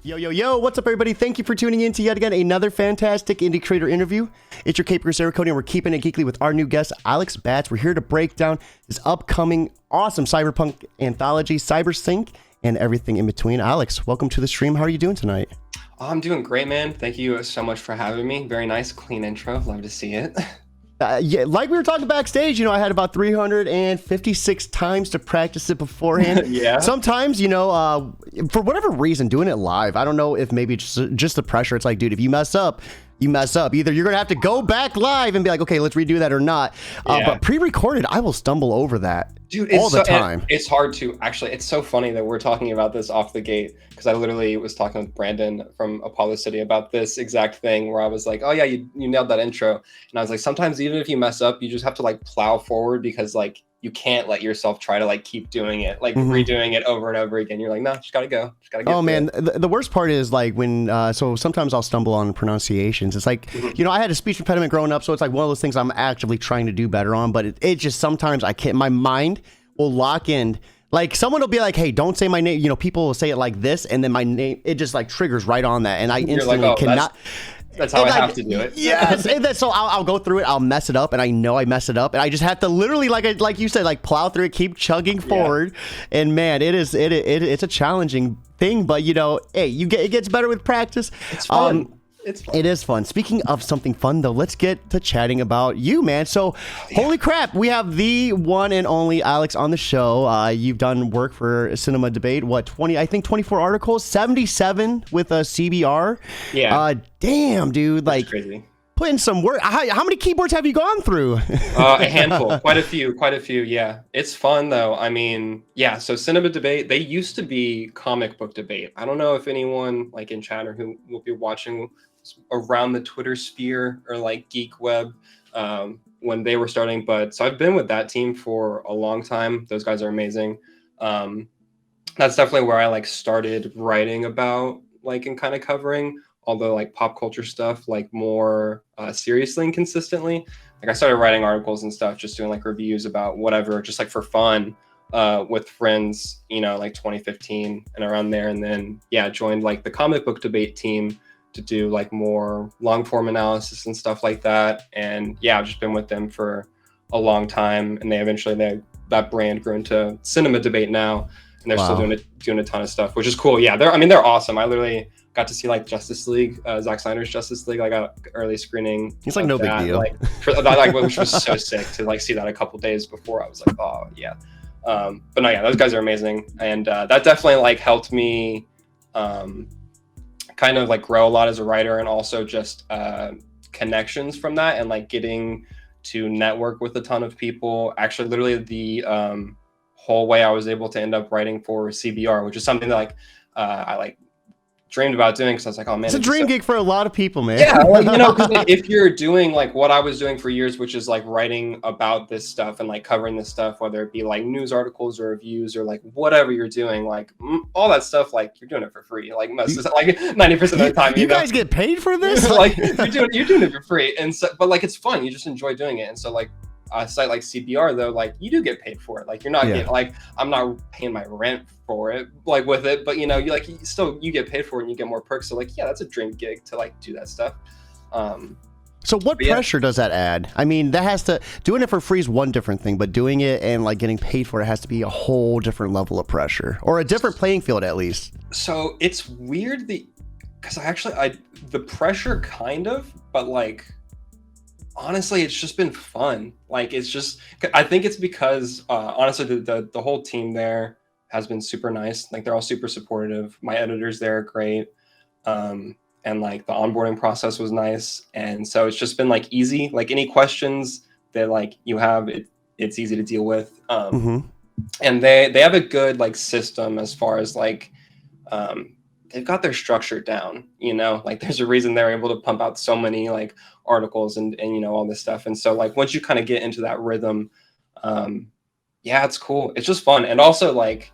Yo, yo, yo, what's up, everybody? Thank you for tuning in to yet again another fantastic indie creator interview. It's your Cape Crusader Cody, and we're keeping it geekly with our new guest, Alex Batts. We're here to break down this upcoming awesome cyberpunk anthology, Cybersync, and everything in between. Alex, welcome to the stream. How are you doing tonight? I'm doing great, man. Thank you so much for having me. Very nice, clean intro. Love to see it. Yeah, like we were talking backstage, I had about 356 times to practice it beforehand. Yeah. Sometimes, for whatever reason, doing it live, I don't know if maybe just the pressure. It's like, dude, if you mess up, you mess up. Either you're going to have to go back live and be like, okay, let's redo that or not. But pre-recorded, I will stumble over that. Dude, all the time. It's hard to actually. It's so funny that we're talking about this off the gate because I literally was talking with Brandon from Apollo City about this exact thing where I was like, oh yeah, you nailed that intro. And I was like, sometimes even if you mess up, you just have to like plow forward because like you can't let yourself try to like keep doing it, like redoing it over and over again. You're like, no, just gotta go. Just gotta get. Oh man, the worst part is like when so sometimes I'll stumble on pronunciations. It's like, I had a speech impediment growing up, so it's like one of those things I'm actively trying to do better on, but it just sometimes I can't. My mind will lock in. Like someone will be like, hey, don't say my name. People will say it like this, and then my name, it just like triggers right on that, and I instantly cannot. That's how I have to do it. Yes. And then, so I'll go through it. I'll mess it up. And I know I mess it up. And I just have to literally, like you said, like plow through it, keep chugging forward. And man, it's a challenging thing. But, hey, it gets better with practice. It's fun. It's fun. It is fun. Speaking of something fun, though, let's get to chatting about you, man. So, holy crap, we have the one and only Alex on the show. You've done work for Cinema Debate. What, 24 articles, 77 with a CBR. Yeah. Damn, dude. That's crazy. Put in some work. How many keyboards have you gone through? A handful. Quite a few. Yeah. It's fun, though. I mean, yeah. So Cinema Debate, they used to be Comic Book Debate. I don't know if anyone like in chat or who will be watching around the Twitter sphere or like geek web when they were starting, but so I've been with that team for a long time. Those guys are amazing. That's definitely where I like started writing about like and kind of covering although like pop culture stuff like more seriously and consistently. Like I started writing articles and stuff, just doing like reviews about whatever, just like for fun with friends, like 2015 and around there. And then joined like the Comic Book Debate team to do like more long form analysis and stuff like that. And I've just been with them for a long time. And that brand grew into Cinema Debate now, and they're still doing a ton of stuff, which is cool. Yeah, they're awesome. I literally got to see like Justice League, Zack Snyder's Justice League. I got early screening. It's like no big deal. Which was so sick to like see that a couple days before. I was like, oh yeah. But no, those guys are amazing, and that definitely like helped me. Kind of like grow a lot as a writer, and also just connections from that, and like getting to network with a ton of people. Actually, literally the whole way I was able to end up writing for CBR, which is something that like I like dreamed about doing, because I was like, oh man, it's a dream gig for a lot of people, man. Yeah, like, cause like, if you're doing like what I was doing for years, which is like writing about this stuff and like covering this stuff, whether it be like news articles or reviews or like whatever you're doing, like all that stuff, like you're doing it for free, like most like 90% of the time. You guys get paid for this? Like you're doing it for free, and so but like it's fun. You just enjoy doing it, and so like. A site like CBR though, like you do get paid for it. Like you're not getting, like I'm not paying my rent for it, like with it, but you get paid for it and you get more perks. So like that's a dream gig to like do that stuff. So what pressure does that add? I mean, doing it for free is one different thing, but doing it and like getting paid for it has to be a whole different level of pressure, or a different playing field at least. So it's weird because the pressure kind of, but like. Honestly, it's just been fun. Like I think it's because honestly the whole team there has been super nice. Like they're all super supportive. My editors there are great. And like the onboarding process was nice. And so it's just been like easy. Like any questions that like you have, it's easy to deal with. And they have a good like system as far as like they've got their structure down, like there's a reason they're able to pump out so many like articles and all this stuff. And so like once you kind of get into that rhythm, it's cool. It's just fun. And also like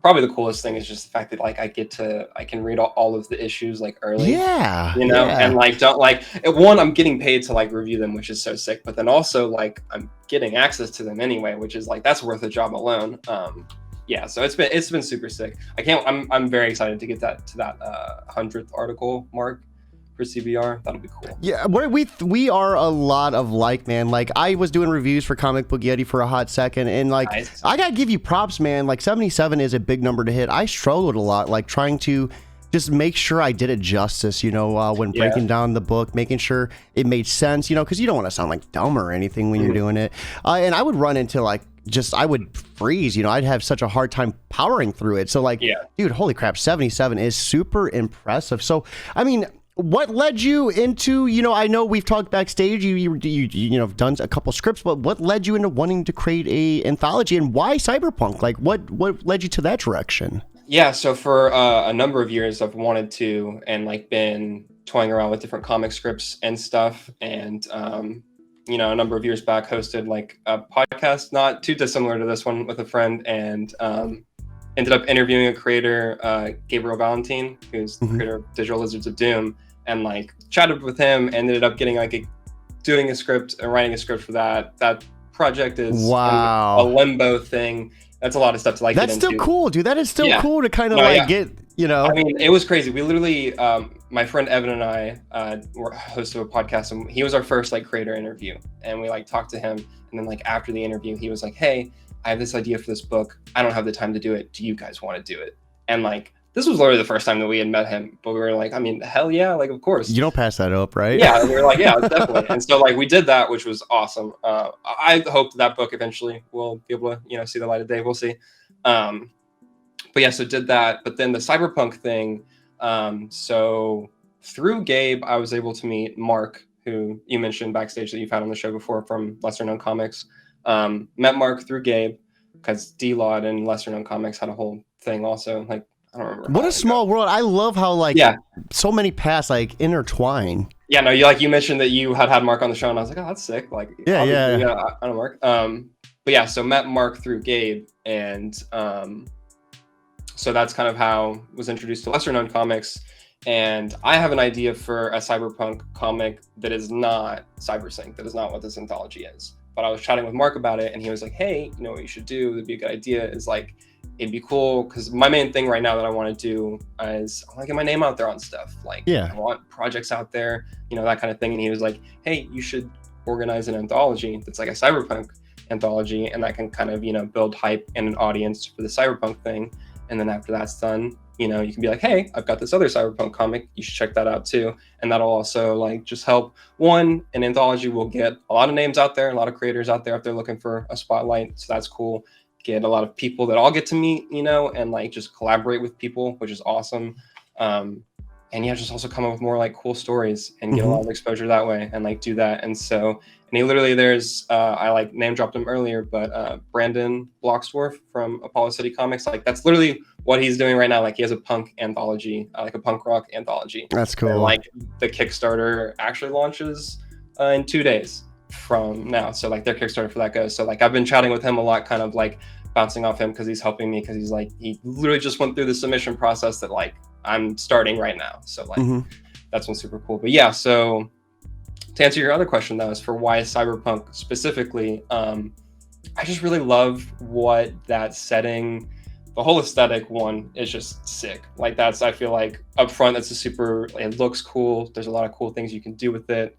probably the coolest thing is just the fact that like I can read all of the issues like early. And like don't like I'm getting paid to like review them, which is so sick. But then also like I'm getting access to them anyway, which is like that's worth a job alone. yeah, so it's been super sick. I'm very excited to get that to that 100th article mark for CBR. That'll be cool. Yeah, we are a lot of like, man. Like, I was doing reviews for Comic Book Yeti for a hot second, and like, Nice. I gotta give you props, man. Like, 77 is a big number to hit. I struggled a lot, like trying to just make sure I did it justice, when breaking down the book, making sure it made sense, because you don't want to sound like dumb or anything when you're doing it. And I would run into like, I would freeze, I'd have such a hard time powering through it. So like, dude, holy crap, 77 is super impressive. So, I mean, what led you into, I know we've talked backstage, you done a couple scripts, but what led you into wanting to create a anthology, and why cyberpunk? Like, what led you to that direction? Yeah, so for a number of years, I've wanted to, and like been toying around with different comic scripts and stuff. And, a number of years back, hosted like a podcast, not too dissimilar to this one, with a friend, and ended up interviewing a creator, Gabriel Valentine, who's the creator of Digital Lizards of Doom, and like chatted with him, ended up getting like doing a script and writing a script for that. That project is a limbo thing. That's a lot of stuff to like. That's get into. Still cool, dude. That is still cool to kind of get, I mean, it was crazy. We literally, my friend Evan and I were hosts of a podcast, and he was our first like creator interview, and we like talked to him, and then like after the interview, he was like, "Hey, I have this idea for this book. I don't have the time to do it. Do you guys want to do it?" And like, this was literally the first time that we had met him, but we were like, I mean, hell yeah, like of course. You don't pass that up, right? Yeah, and we were like, yeah, definitely. And so like we did that, which was awesome. I hope that book eventually will be able to, see the light of day. We'll see. But yeah, so did that. But then the cyberpunk thing. So through Gabe, I was able to meet Mark, who you mentioned backstage that you've had on the show before from Lesser Known Comics. Met Mark through Gabe because D-Lod and Lesser Known Comics had a whole thing also. Like, I don't remember. What a small world. I love how so many paths like intertwine. Yeah, no, you mentioned that you had Mark on the show, and I was like, oh, that's sick. Like, yeah, I know Mark. But yeah, so met Mark through Gabe, and so that's kind of how I was introduced to Lesser Known Comics. And I have an idea for a cyberpunk comic that is not cybersync, that is not what this anthology is. But I was chatting with Mark about it, and he was like, hey, what you should do, would be a good idea, is like, it'd be cool, because my main thing right now that I want to do is I want to get my name out there on stuff. Like, I want projects out there, that kind of thing. And he was like, hey, you should organize an anthology that's like a cyberpunk anthology, and that can kind of, build hype and an audience for the cyberpunk thing. And then after that's done, you can be like, hey, I've got this other cyberpunk comic, you should check that out too. And that'll also like just help. One, an anthology will get a lot of names out there, a lot of creators out there if they're looking for a spotlight. So that's cool. Get a lot of people that I'll get to meet, and like just collaborate with people, which is awesome. And yeah, just also come up with more like cool stories and get a lot of exposure that way and like do that. And so, and he literally, there's, I like name dropped him earlier, but Brandon Blocksdorf from Apollo City Comics, like that's literally what he's doing right now. Like he has a punk anthology, like a punk rock anthology. That's cool. And, like the Kickstarter actually launches in 2 days from now. So like their Kickstarter for that goes. So like I've been chatting with him a lot, kind of like bouncing off him because he's helping me, because he's like, he literally just went through the submission process that like I'm starting right now. So like that's been super cool. But yeah, so to answer your other question though, is for why cyberpunk specifically, I just really love what that setting, the whole aesthetic one is just sick. Like that's, I feel like up front, that's a super, it looks cool. There's a lot of cool things you can do with it.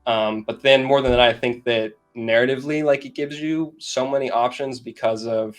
But then more than that, I think that narratively, like it gives you so many options because of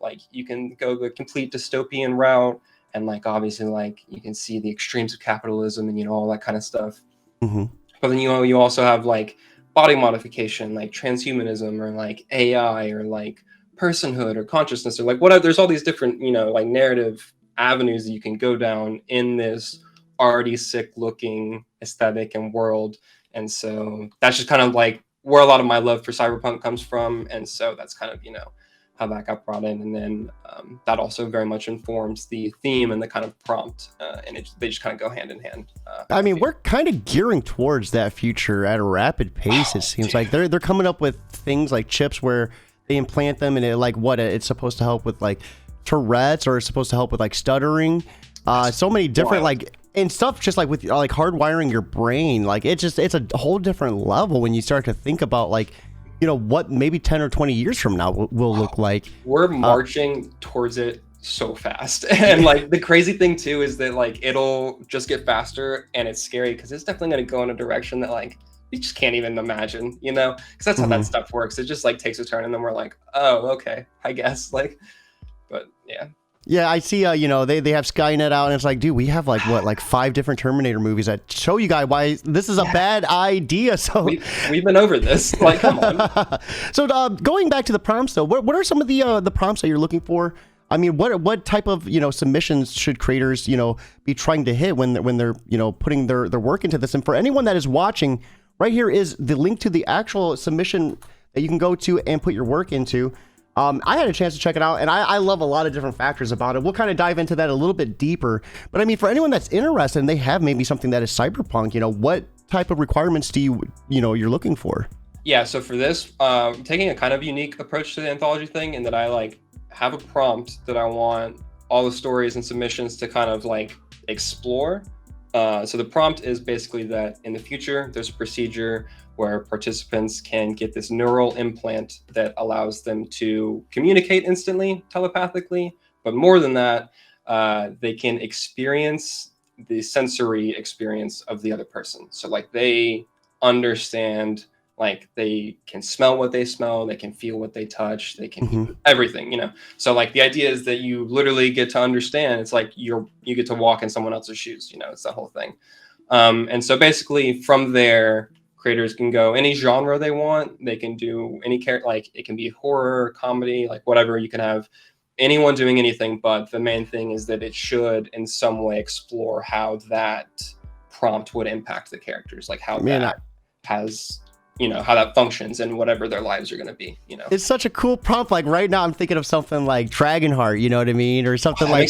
like you can go the complete dystopian route, and like obviously like you can see the extremes of capitalism and all that kind of stuff. But then you also have like body modification, like transhumanism, or like AI, or like personhood or consciousness, or like whatever. There's all these different like narrative avenues that you can go down in this already sick looking aesthetic and world. And so that's just kind of like where a lot of my love for cyberpunk comes from. And so that's kind of, how that got brought in. And then that also very much informs the theme and the kind of prompt. And they just kind of go hand in hand. I mean, we're kind of gearing towards that future at a rapid pace. It seems like they're coming up with things like chips where they implant them, and it's supposed to help with like Tourette's, or it's supposed to help with like stuttering. So many different like, and stuff just like with like hardwiring your brain. Like it's a whole different level when you start to think about like you know, what maybe 10 or 20 years from now will look like. We're marching towards it so fast. And like the crazy thing too is that like it'll just get faster, and it's scary because it's definitely going to go in a direction that like you just can't even imagine, you know, because that's how that stuff works. It just like takes a turn, and then we're like, oh, okay, I guess. Like, but yeah. Yeah, I see. You know, they have Skynet out, and it's like, dude, we have like what, like 5 different Terminator movies that show you guys why this is a bad idea. So we've been over this. Like, come on. So going back to the prompts, though, what are some of the prompts that you're looking for? I mean, what type of, you know, submissions should creators, you know, be trying to hit when they're you know, putting their work into this? And for anyone that is watching, right here is the link to the actual submission that you can go to and put your work into. I had a chance to check it out, and I love a lot of different factors about it. We'll kind of dive into that a little bit deeper. But I mean, for anyone that's interested and they have maybe something that is cyberpunk, you know, what type of requirements do you're looking for? Yeah, so for this, taking a kind of unique approach to the anthology thing, in that I like have a prompt that I want all the stories and submissions to kind of like explore. So the prompt is basically that in the future, there's a procedure where participants can get this neural implant that allows them to communicate instantly, telepathically. But more than that, they can experience the sensory experience of the other person. So like they understand, like they can smell what they smell, they can feel what they touch, they can everything, you know? So like the idea is that you literally get to understand. It's like you get to walk in someone else's shoes, you know, it's the whole thing. And so basically from there, creators can go any genre they want. They can do any character, like it can be horror, comedy, like whatever. You can have anyone doing anything, but the main thing is that it should in some way explore how that prompt would impact the characters, like how that has, you know, how that functions and whatever their lives are going to be, you know. It's such a cool prompt. Like right now I'm thinking of something like Dragonheart, you know what I mean? Or something like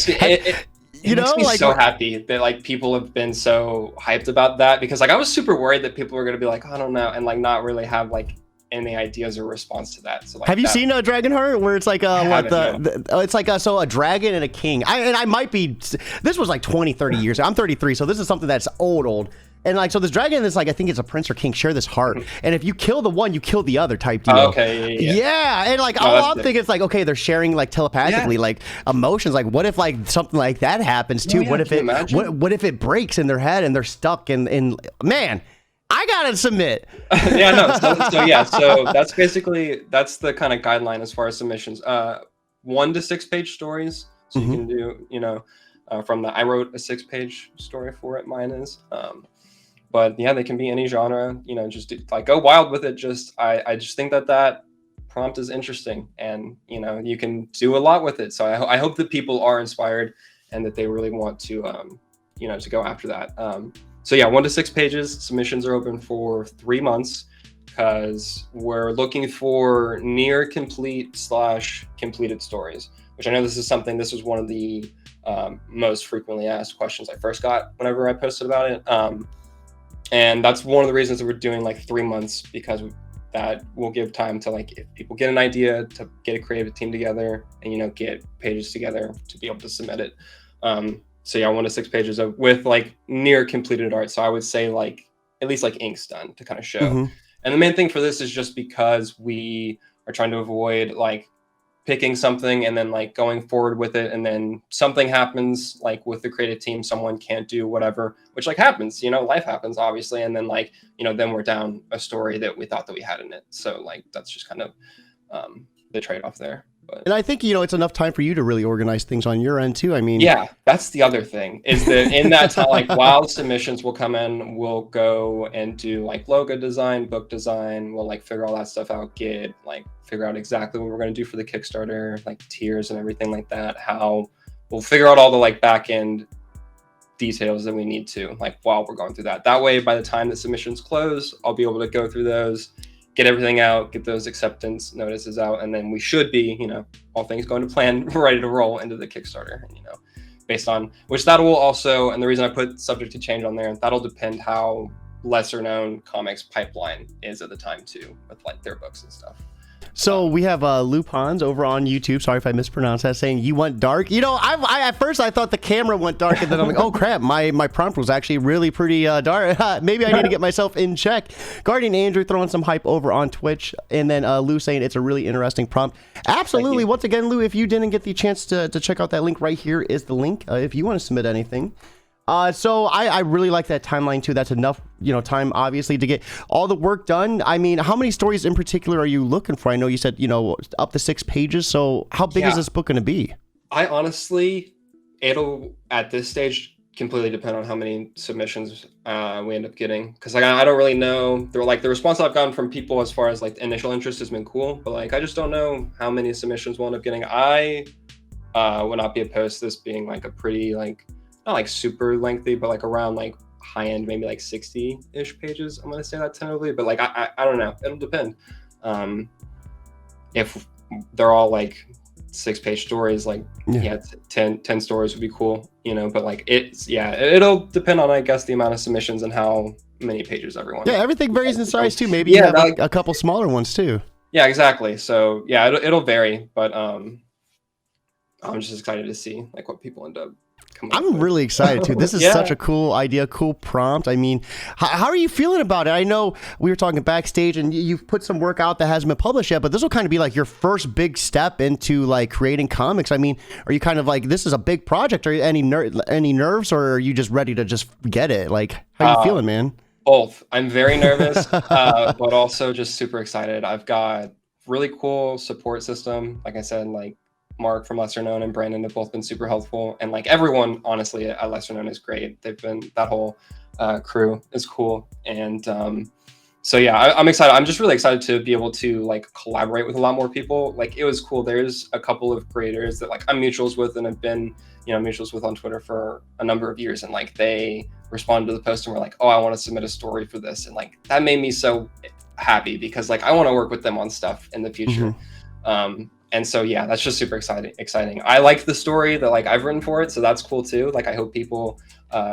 it makes me so happy that like people have been so hyped about that, because like I was super worried that people were going to be like, I don't know, and like not really have like any ideas or response to that. So like, have you seen Dragonheart, where it's like it's like so a dragon and a king? I might be, this was like 20-30 years. I'm 33, so this is something that's old. And like, so this dragon is like, I think it's a prince or king, share this heart. And if you kill the one, you kill the other type deal. Okay. Yeah. And like, all I'm thinking is like, okay, they're sharing like telepathically, like emotions. Like, what if like something like that happens too? What if what if it breaks in their head and they're stuck in man, I gotta submit. So that's basically, that's the kind of guideline as far as submissions. 1 to 6 page stories. So you can do, you know, from I wrote a 6-page story for it. Mine is, but yeah, they can be any genre, you know, just like go wild with it. Just, I just think that prompt is interesting, and, you know, you can do a lot with it. So I hope that people are inspired and that they really want to, you know, to go after that. So yeah, 1 to 6 pages. Submissions are open for 3 months because we're looking for near complete / completed stories, which I know this was one of the most frequently asked questions I first got whenever I posted about it. And that's one of the reasons that we're doing like 3 months, because that will give time to, like, if people get an idea, to get a creative team together and, you know, get pages together to be able to submit it. So yeah, 1 to 6 pages with like near completed art. So I would say like at least like ink's done to kind of show. And the main thing for this is just because we are trying to avoid like picking something and then like going forward with it, and then something happens like with the creative team, someone can't do whatever, which like happens, you know, life happens obviously, and then like, you know, then we're down a story that we thought that we had in it. So like that's just kind of the trade-off there. But, and I think, you know, it's enough time for you to really organize things on your end too. I mean, yeah, that's the other thing, is that in that time, like while submissions will come in, we'll go and do like logo design, book design. We'll like figure all that stuff out, figure out exactly what we're going to do for the Kickstarter, like tiers and everything like that. How we'll figure out all the like back end details that we need to, like while we're going through that. That way, by the time the submissions close, I'll be able to go through those, get everything out, get those acceptance notices out, and then we should be, you know, all things going to plan, ready to roll into the Kickstarter. And, you know, based on which, that will also, and the reason I put subject to change on there, that'll depend how lesser known comics pipeline is at the time too, with like their books and stuff. So we have Lupons over on YouTube. Sorry if I mispronounced that. Saying you went dark. You know, I at first I thought the camera went dark, and then I'm like, oh crap, my prompt was actually really pretty dark. Maybe I need to get myself in check. Guardian Andrew throwing some hype over on Twitch, and then Lou saying it's a really interesting prompt. Absolutely. Once again, Lou, if you didn't get the chance to check out that link, right here is the link. If you want to submit anything. So I really like that timeline too. That's enough, you know, time obviously to get all the work done. I mean, how many stories in particular are you looking for? I know you said, you know, up to 6 pages. So how big is this book going to be? I honestly, it'll at this stage completely depend on how many submissions we end up getting. Cause like, I don't really know. They're like the response I've gotten from people as far as like the initial interest has been cool, but like, I just don't know how many submissions we'll end up getting. I would not be opposed to this being like a pretty like, not like super lengthy, but like around like high end, maybe like 60-ish pages. I'm gonna say that tentatively, but like I don't know. It'll depend. If they're all like 6-page stories, like 10 stories would be cool, you know. But like it'll depend on, I guess, the amount of submissions and how many pages everyone. Yeah, everything varies in size too. Maybe you have like a couple smaller ones too. Yeah, exactly. So yeah, it'll vary, but I'm just excited to see like what people end up. I'm really excited too. This is such a cool idea, cool prompt. I mean, how are you feeling about it? I know we were talking backstage and you've put some work out that hasn't been published yet, but this will kind of be like your first big step into like creating comics. I mean, are you kind of like, this is a big project? Are you any nerves, or are you just ready to just get it? Like, how are you feeling, man? Both. I'm very nervous, but also just super excited. I've got really cool support system. Like I said, like Mark from Lesser Known and Brandon have both been super helpful, and like everyone honestly at Lesser Known is great. They've been, that whole crew is cool, and so yeah, I'm excited. I'm just really excited to be able to like collaborate with a lot more people. Like it was cool. There's a couple of creators that like I'm mutuals with and have been, you know, mutuals with on Twitter for a number of years, and like they responded to the post and were like, oh, I want to submit a story for this, and like that made me so happy because like I want to work with them on stuff in the future. And so, yeah, that's just super exciting. I like the story that like I've written for it, so that's cool too. Like I hope people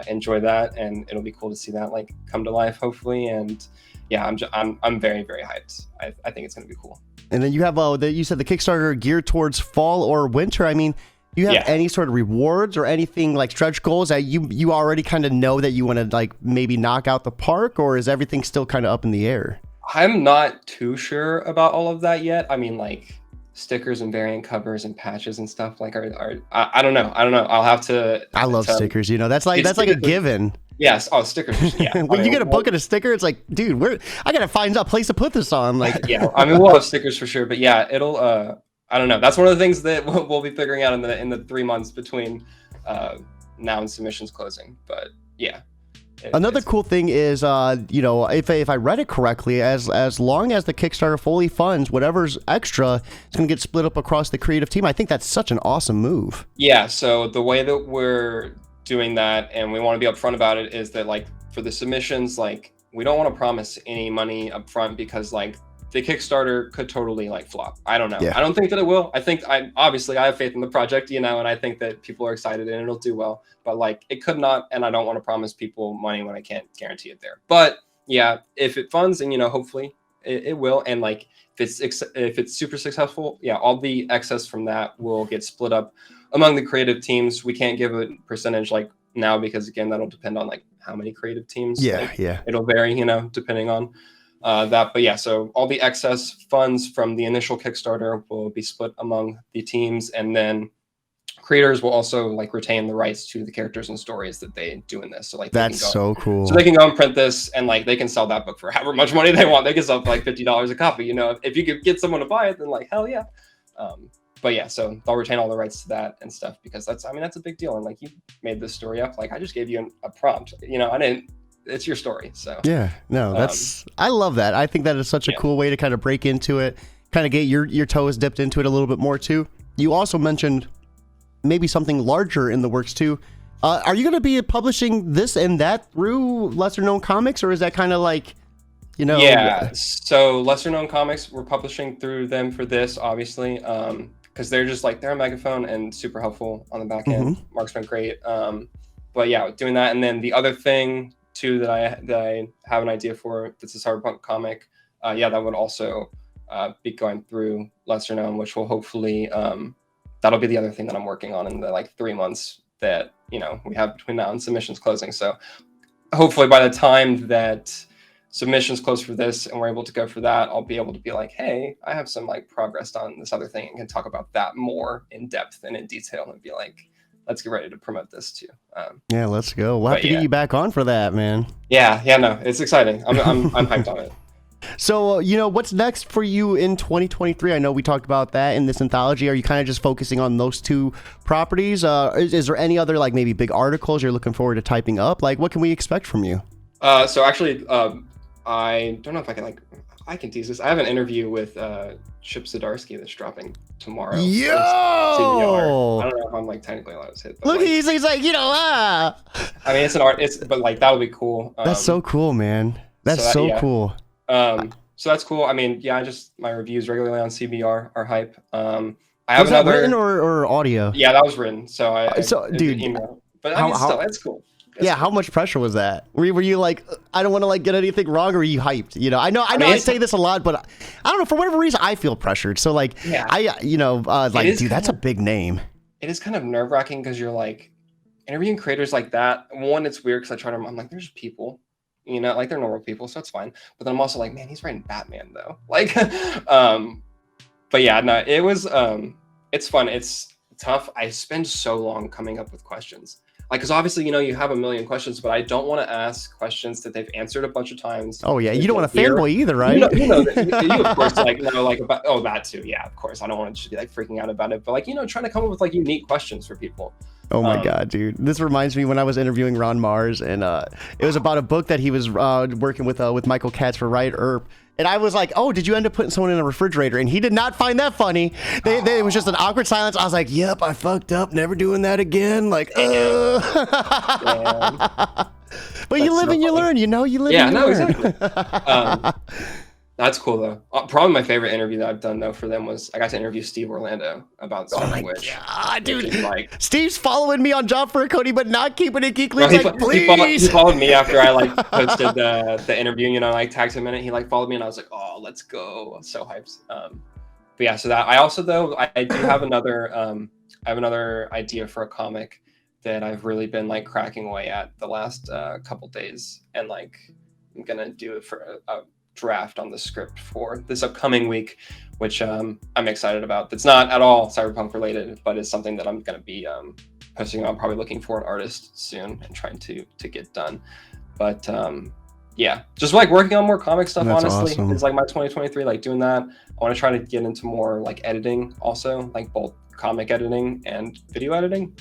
enjoy that, and it'll be cool to see that like come to life, hopefully. And yeah, I'm very, very hyped. I think it's gonna be cool. And then you have you said the Kickstarter geared towards fall or winter. I mean, do you have any sort of rewards or anything like stretch goals that you already kind of know that you want to like maybe knock out the park, or is everything still kind of up in the air? I'm not too sure about all of that yet. I mean, like stickers and variant covers and patches and stuff like are I don't know. I'll have to. I love stickers. You know, that's like a given. Yes. Oh, stickers. Yeah. When you get a book and a sticker, it's like, dude, I gotta find a place to put this on. Like, yeah. I mean, we'll have stickers for sure, but yeah, it'll. I don't know. That's one of the things that we'll be figuring out in the 3 months between now and submissions closing. But yeah. Another cool thing is, you know, if I read it correctly, as long as the Kickstarter fully funds whatever's extra, it's going to get split up across the creative team. I think that's such an awesome move. Yeah. So the way that we're doing that, and we want to be upfront about it, is that like for the submissions, like we don't want to promise any money up front because like the Kickstarter could totally like flop. I don't know. Yeah. I don't think that it will. I think I have faith in the project, you know, and I think that people are excited and it'll do well, but like it could not, and I don't want to promise people money when I can't guarantee it there. But yeah, if it funds, and you know, hopefully it will, and like if it's super successful, yeah, all the excess from that will get split up among the creative teams. We can't give a percentage like now because again, that'll depend on like how many creative teams. Yeah, like, yeah. It'll vary, you know, depending on that. But yeah, so all the excess funds from the initial Kickstarter will be split among the teams, and then creators will also like retain the rights to the characters and stories that they do in this. So like that's so cool. So they can go and print this, and like they can sell that book for however much money they want. They can sell for like $50 a copy. You know, if you could get someone to buy it, then like hell yeah. But yeah, so they'll retain all the rights to that and stuff because that's a big deal. And like you made this story up, like I just gave you a prompt. You know, it's your story. So yeah, no, I love that. I think that is such a cool way to kind of break into it, kind of get your toes dipped into it a little bit more too. You also mentioned maybe something larger in the works too. Are you going to be publishing this and that through Lesser Known Comics, or is that kind of like, you know? Yeah, so Lesser Known Comics, we're publishing through them for this, obviously, because they're just like, they're a megaphone and super helpful on the back end. Mark's been great. But yeah, doing that. And then the other thing too that I have an idea for, that's a cyberpunk comic, that would also be going through Lesser Known, which will hopefully that'll be the other thing that I'm working on in the like 3 months that we have between now and submissions closing. So hopefully by the time that submissions close for this and we're able to go for that, I'll be able to be like, hey, I have some like progress on this other thing and can talk about that more in depth and in detail and be like, let's get ready to promote this too. Yeah, let's go. We'll have to get you back on for that, man. Yeah, no, it's exciting. I'm hyped on it. So, what's next for you in 2023? I know we talked about that in this anthology. Are you kind of just focusing on those two properties? Is there any other like maybe big articles you're looking forward to typing up? Like, what can we expect from you? So actually, I don't know if I can tease this. I have an interview with Chip Zdarsky that's dropping tomorrow. Yo! I don't know if I'm like technically allowed to say it. Look, he's like, I mean, it's an art. But like that'll be cool. That's so cool, man. That's so cool. So that's cool. I mean, yeah, my reviews regularly on CBR are hype. I have was that written or audio? Yeah, that was written. So dude, email. But I mean, still, it's cool. How much pressure was that? Were you like, I don't want to like get anything wrong, or were you hyped? I know I say this a lot, but I don't know, for whatever reason I feel pressured. So like, dude, that's a big name. It is kind of nerve wracking because you're like interviewing creators like that. One, it's weird because I'm like, there's people, like they're normal people, so it's fine. But then I'm also like, man, he's writing Batman though. Like, but yeah, no, it was, it's fun. It's tough. I spend so long coming up with questions. Like, because obviously, you have a million questions, but I don't want to ask questions that they've answered a bunch of times. Oh yeah, you don't want to fanboy either, right? You of course, like, about, that too. Yeah, of course. I don't want to just be like freaking out about it, but like, trying to come up with like unique questions for people. Oh my God, dude. This reminds me when I was interviewing Ron Mars, and it was about a book that he was working with Michael Katz for Riot Earp. And I was like, oh, did you end up putting someone in a refrigerator? And he did not find that funny. It was just an awkward silence. I was like, yep, I fucked up. Never doing that again. Like, But you live and you learn, you live and you learn. Exactly. That's cool, though. Probably my favorite interview that I've done, though, for them was I got to interview Steve Orlando about Sonic Witch. God, dude. Steve's following me on Job for a Cody, but not keeping it geekly. He followed me after I posted the interview, tagged him in it. He followed me, and I was like, oh, let's go. I was so hyped. But yeah, so that I also, though, I do have another idea for a comic that I've really been cracking away at the last couple days, and I'm gonna do it for a draft on the script for this upcoming week, which I'm excited about. That's not at all cyberpunk related, but it's something that I'm going to be posting on, probably looking for an artist soon and trying to get done. But yeah, just working on more comic stuff. That's honestly awesome. It's my 2023, doing that. I want to try to get into more editing also, both comic editing and video editing,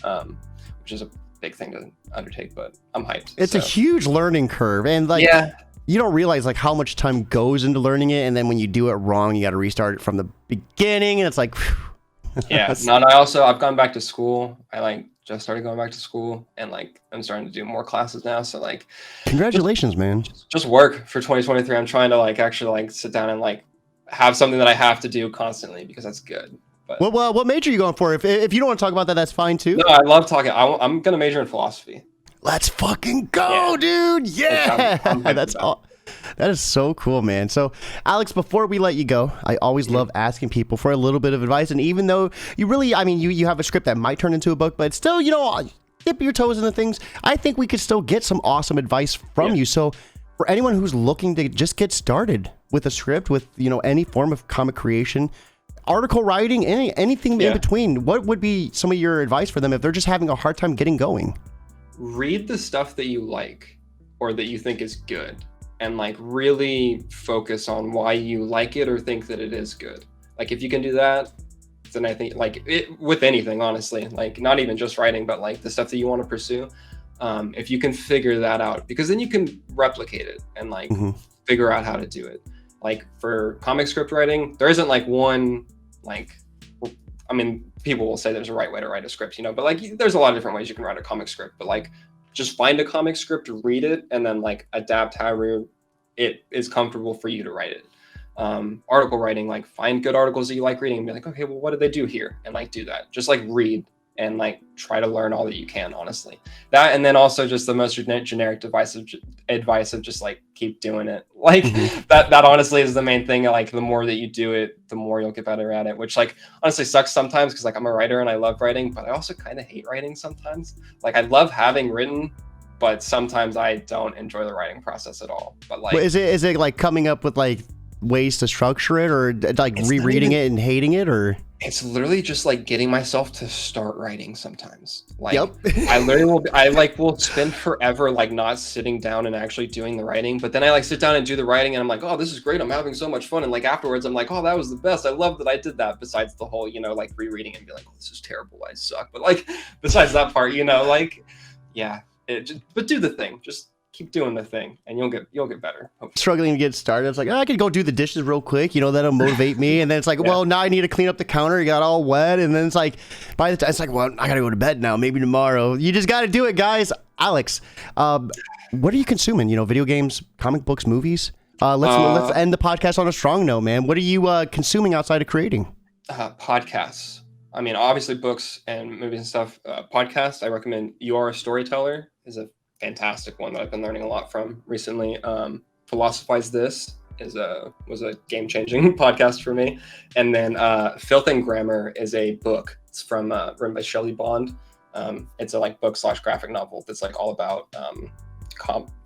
which is a big thing to undertake, but I'm hyped. It's a huge learning curve, and you don't realize how much time goes into learning it, and then when you do it wrong, you got to restart it from the beginning, and it's like, yeah. No, and I've gone back to school. I just started going back to school, and I'm starting to do more classes now. So congratulations, man. Just work for 2023. I'm trying to actually sit down and have something that I have to do constantly because that's good. But well, what major are you going for? If you don't want to talk about that, that's fine too. No, I love talking. I'm gonna major in philosophy. Let's fucking go, dude. Yeah. That is so cool, man. So, Alex, before we let you go, I always love asking people for a little bit of advice. And even though you really, you have a script that might turn into a book, but still, dip your toes into things. I think we could still get some awesome advice from you. So, for anyone who's looking to just get started with a script, with, any form of comic creation, article writing, anything in between, what would be some of your advice for them if they're just having a hard time getting going? Read the stuff that you like or that you think is good, and really focus on why you like it or think that it is good. If you can do that, then I think with anything, honestly, not even just writing, but the stuff that you want to pursue, if you can figure that out, because then you can replicate it and figure out how to do it. For comic script writing, there isn't one people will say there's a right way to write a script, but there's a lot of different ways you can write a comic script, but just find a comic script, read it, and then adapt however it is comfortable for you to write it. Article writing, find good articles that you like reading and be okay, well, what did they do here? And do that. Just read and like try to learn all that you can, honestly. That, and then also just the most generic advice of just like keep doing it. Like that honestly is the main thing. Like the more that you do it, the more you'll get better at it, which like honestly sucks sometimes because like I'm a writer and I love writing, but I also kind of hate writing sometimes. Like I love having written, but sometimes I don't enjoy the writing process at all. But like, is it like coming up with like ways to structure it, or like rereading it and hating it, or it's literally just like getting myself to start writing sometimes. Like Yep. I literally will spend forever like not sitting down and actually doing the writing, but then I like sit down and do the writing and I'm like, oh, this is great, I'm having so much fun, and like afterwards I'm like, oh, that was the best, I love that I did that, besides the whole, you know, like rereading and be like, oh, this is terrible, I suck, but like besides that part, you know, like yeah, but do the thing, just keep doing the thing and you'll get better, hopefully. Struggling to get started. It's like, oh, I could go do the dishes real quick, you know, that'll motivate me. And then it's like, well, now I need to clean up the counter, it got all wet. And then it's like, by the time it's like, well, I gotta go to bed now, maybe tomorrow. You just gotta do it, guys. Alex, what are you consuming? You know, video games, comic books, movies? Let's end the podcast on a strong note, man. What are you consuming outside of creating? Podcasts. I mean, obviously books and movies and stuff. Podcasts, I recommend You Are a Storyteller is a fantastic one that I've been learning a lot from recently. Philosophize This was a game-changing podcast for me. And then Filth and Grammar is a book. It's from written by Shelley Bond. It's a like book/graphic novel that's like all about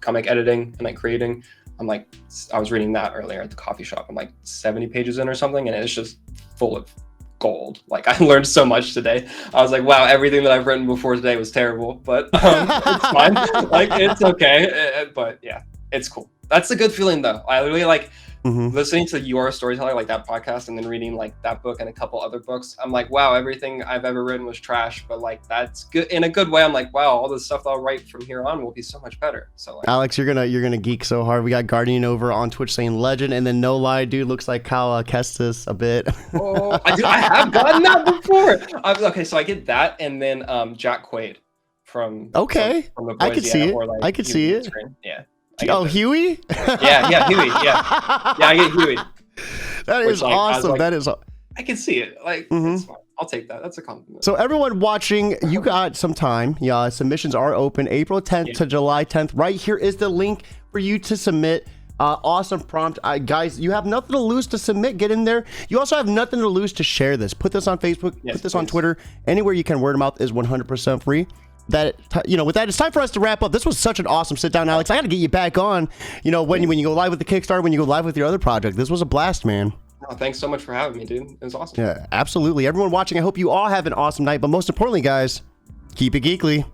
comic editing and like creating. I was reading that earlier at the coffee shop. I'm like 70 pages in or something, and it's just full of gold. Like I learned so much today. I was like, wow, everything that I've written before today was terrible, but it's fine. Like it's okay. But yeah, it's cool. That's a good feeling though. I really like listening to You Are a Storyteller, like that podcast, and then reading like that book and a couple other books. I'm like, wow, everything I've ever written was trash, but like that's good in a good way. I'm like, wow, all the stuff that I'll write from here on will be so much better. So like, Alex, you're gonna geek so hard. We got Guardian over on Twitch saying legend, and then no lie, dude looks like Kyle Kestis a bit. Oh, I have gotten that before. Okay, so I get that, and then Jack Quaid from the Boys. I could see it. Like, I could see it. Yeah. Oh, Huey? Yeah, Huey. Yeah, I get Huey. That is awesome. That is. I can see it. Like, it's fine. I'll take that. That's a compliment. So everyone watching, you got some time. Yeah, submissions are open April 10th to July 10th. Right here is the link for you to submit. Awesome prompt. Guys, you have nothing to lose to submit. Get in there. You also have nothing to lose to share this. Put this on Facebook. Put this on Twitter. Anywhere you can. Word of mouth is 100% free. With that, it's time for us to wrap up. This was such an awesome sit down, Alex. I got to get you back on. You know, when you go live with the Kickstarter, when you go live with your other project. This was a blast, man. Oh, thanks so much for having me, dude. It was awesome. Yeah, absolutely. Everyone watching, I hope you all have an awesome night. But most importantly, guys, keep it geekly.